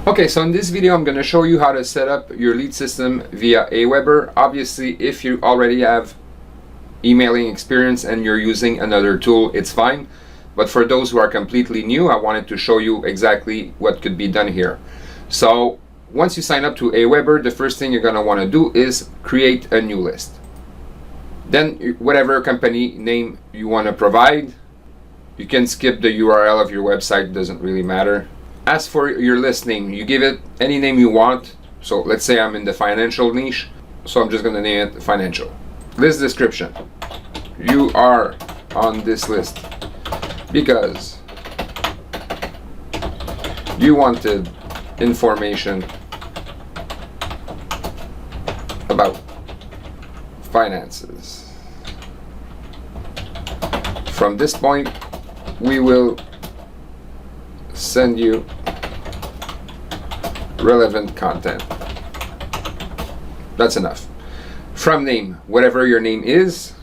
Okay, so in this video I'm going to show you how to set up your lead system via Aweber. Obviously, if you already have emailing experience and you're using another tool, it's fine. But for those who are completely new, I wanted to show you exactly what could be done here. So once you sign up to Aweber, the first thing you're going to want to do is create a new list. Then whatever company name you want to provide, you can skip the URL of your website, doesn't really matter. As for your list name, you give it any name you want. So let's say I'm in the financial niche, so I'm just going to name it financial. List description: you are on this list because you wanted information about finances. From this point, we will send you relevant content. That's enough. From name, whatever your name is,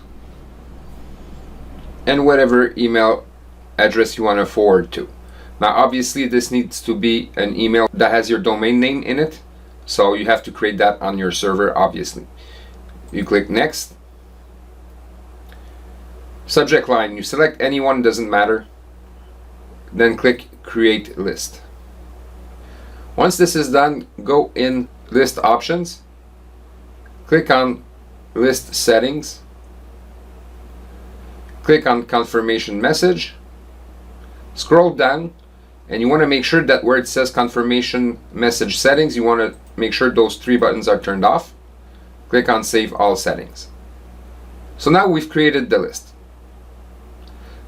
and whatever email address you want to forward to. Now obviously this needs to be an email that has your domain name in it, so you have to create that on your server. Obviously you click next. Subject line, you select anyone, doesn't matter, then click create list. Once this is done, go in list options, click on list settings, click on confirmation message, scroll down, and you want to make sure that where it says confirmation message settings, you want to make sure those three buttons are turned off. Click on save all settings. So now we've created the list.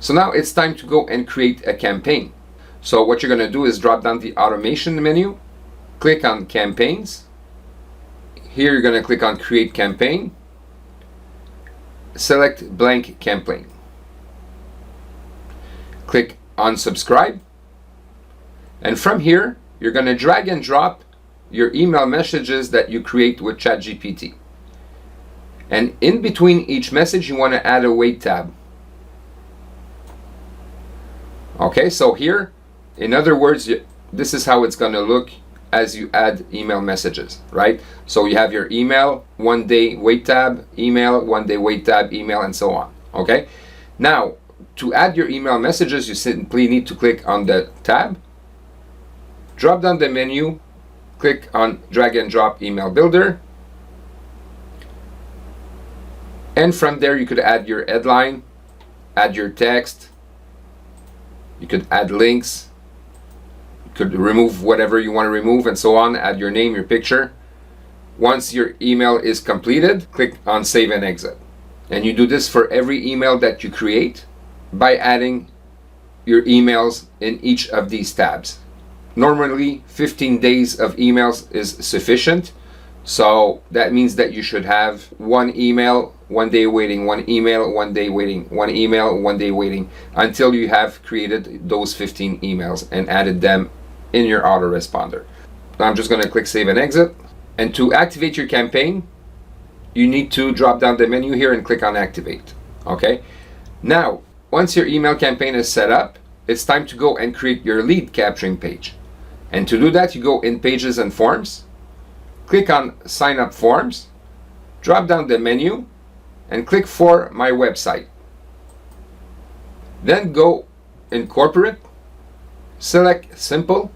So now it's time to go and create a campaign. So what you're going to do is drop down the automation menu, click on campaigns. Here you're going to click on create campaign, select blank campaign, click on subscribe, and from here you're going to drag and drop your email messages that you create with ChatGPT, and in between each message you want to add a wait tab. Okay, so here, in other words, this is how it's going to look as you add email messages, right? So you have your email, 1 day wait tab, email, 1 day wait tab, email, and so on. Okay, now to add your email messages, you simply need to click on the tab, drop down the menu, click on drag and drop email builder, and from there you could add your headline, add your text, you could add links, you could remove whatever you want to remove, and so on, add your name, your picture. Once your email is completed, click on save and exit. And you do this for every email that you create by adding your emails in each of these tabs. Normally 15 days of emails is sufficient, so that means that you should have one email, 1 day waiting, one email, 1 day waiting, one email, 1 day waiting, until you have created those 15 emails and added them in your autoresponder. Now I'm just going to click save and exit. And to activate your campaign, you need to drop down the menu here and click on activate. Okay, now once your email campaign is set up, it's time to go and create your lead capturing page. And to do that, you go in pages and forms, click on sign up forms, drop down the menu, and click for my website. Then go in corporate, select simple,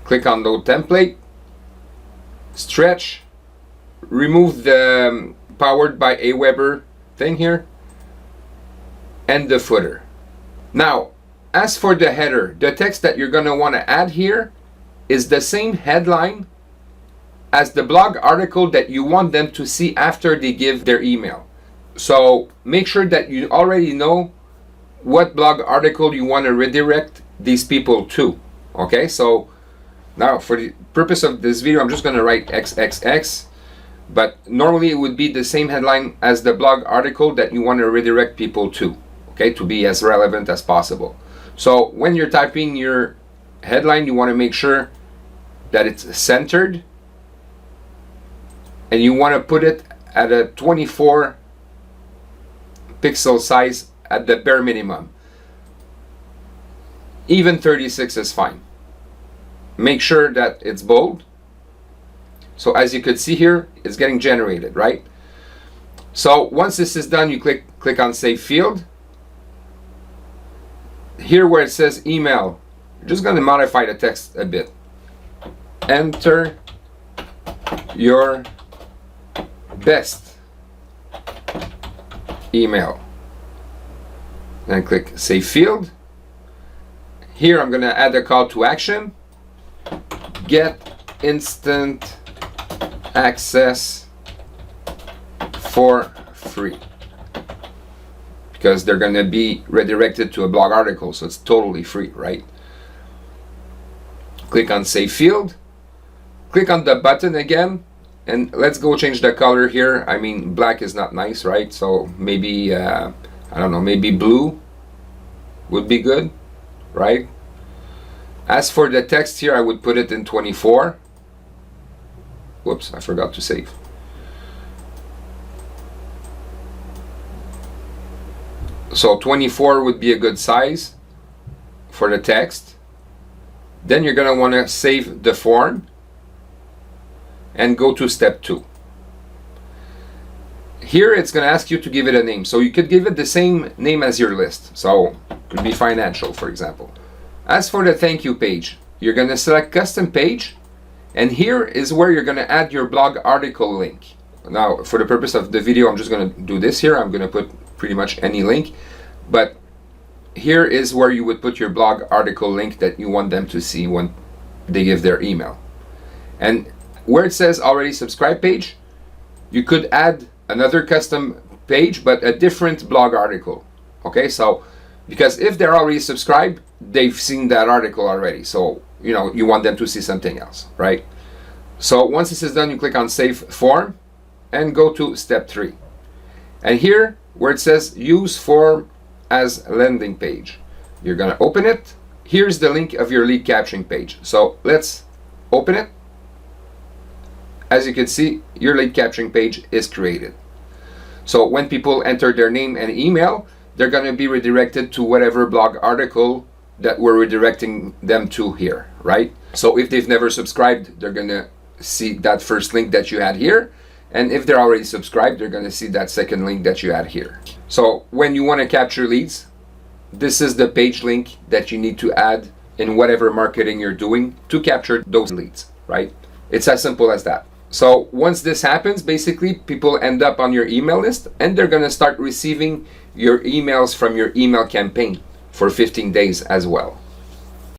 click on load template, stretch, remove the powered by Aweber thing here, and the footer. Now, as for the header, the text that you're going to want to add here is the same headline as the blog article that you want them to see after they give their email. So make sure that you already know what blog article you want to redirect these people to. Okay, so now for the purpose of this video, I'm just going to write XXX, but normally it would be the same headline as the blog article that you want to redirect people to, okay, to be as relevant as possible. So when you're typing your headline, you want to make sure that it's centered, and you want to put it at a 24 pixel size at the bare minimum. Even 36 is fine. make sure that it's bold. So as you could see here, it's getting generated, right? So once this is done, you click on Save Field. Here where it says email, you're just going to modify the text a bit. Enter your best email. Then click Save Field. Here I'm going to add a call to action. Get instant access for free, because they're going to be redirected to a blog article, so it's totally free, right? Click on Save Field, click on the button again, and let's go change the color here. I mean, black is not nice, right? So maybe I don't know, maybe blue would be good, right? As for the text here, I would put it in 24. Whoops, I forgot to save. So 24 would be a good size for the text. Then you're going to want to save the form and go to step 2. Here it's going to ask you to give it a name. So you could give it the same name as your list. So it could be financial, for example. As for the thank you page, you're going to select custom page, and here is where you're going to add your blog article link. Now, for the purpose of the video, I'm just going to do this here. I'm going to put pretty much any link, but here is where you would put your blog article link that you want them to see when they give their email. And where it says already subscribed page, you could add another custom page, but a different blog article. Okay, so because if they're already subscribed, they've seen that article already. So, you know, you want them to see something else, right? So once this is done, you click on Save Form and go to step 3. And here where it says use form as landing page, you're going to open it. Here's the link of your lead capturing page. So let's open it. As you can see, your lead capturing page is created. So when people enter their name and email, they're going to be redirected to whatever blog article that we're redirecting them to here, right? So if they've never subscribed, they're going to see that first link that you had here. And if they're already subscribed, they're going to see that second link that you had here. So when you want to capture leads, this is the page link that you need to add in whatever marketing you're doing to capture those leads, right? It's as simple as that. So once this happens, basically people end up on your email list, and they're going to start receiving your emails from your email campaign for 15 days as well.